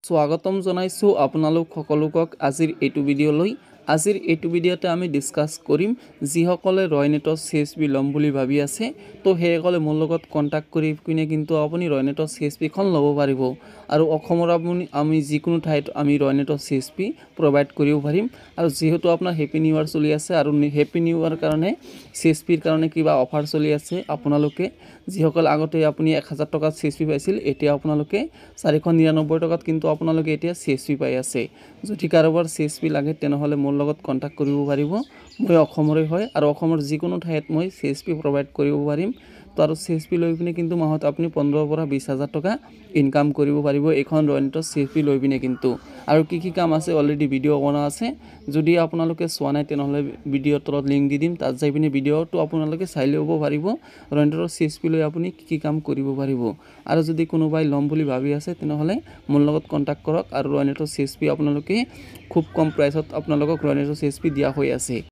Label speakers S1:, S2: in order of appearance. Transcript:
S1: স্বাগতম জনাইছোঁ আপোনালোক সকলোকক আজিৰ এইটো ভিডিঅ'লৈ। আজিৰ এইটো ভিডিঅ'তে আমি ডিছকাছ কৰিম যিসকলে ৰয়নেটৰ CSP ল'ম বুলি ভাবি আছে তো সেইসকলে মোৰ লগত কণ্টেক্ট কৰি কিনে কিন্তু আপুনি ৰয়নেটৰ CSP খন ল'ব পাৰিব আৰু অসমৰ আমি যিকোনো ঠাইত আমি ৰয়নেটৰ CSP প্ৰভাইড কৰিব পাৰিম। আৰু যেহেতু আপোনাৰ হেপী নিউ ইয়াৰ চলি আছে আৰু হেপী নিউ ইয়াৰ কাৰণে CSPৰ কাৰণে কিবা অফাৰ চলি আছে, আপোনালোকে যিসকল আগতে আপুনি 1000 টকাত CSP পাইছিল এতিয়া আপোনালোকে 499 টকাত কিন্তু আপোনালোকে এতিয়া CSP পাই আছে। যদি কাৰোবাৰ CSP লাগে তেনেহলে মোৰ লগত কণ্টেক্ট কৰিব পাৰিব। মই অসমৰে হয় আৰু অসমৰ যিকোনো ঠাইত মই CSP প্ৰভাইড কৰিব পাৰিম। তো আৰু CSP লৈ পিনে কিন্তু মাহত আপুনি 15 পৰা 20,000 টকা ইনকাম কৰিব পাৰিব এখন ৰয়নেটৰ CSP লৈ পিনে কিন্তু। আৰু কি কাম আছে অলৰেডি ভিডিঅ' বনা আছে, যদি আপোনালোকে চোৱা নাই তেনেহলে ভিডিঅ'ৰ তলত লিংক দি দিম, তাত যাই পিনে ভিডিঅ'টো আপোনালোকে চাই ল'ব পাৰিব ৰয়নেটৰ CSP লৈ আপুনি কি কাম কৰিব পাৰিব। আৰু যদি কোনোবাই ল'ম বুলি ভাবি আছে তেনেহলে মোৰ লগত কণ্টেক্ট কৰক আৰু ৰয়নেটৰ CSP আপোনালোকে খুব কম প্ৰাইচত আপোনালোকক ৰয়নেটৰ CSP দিয়া হৈ আছে।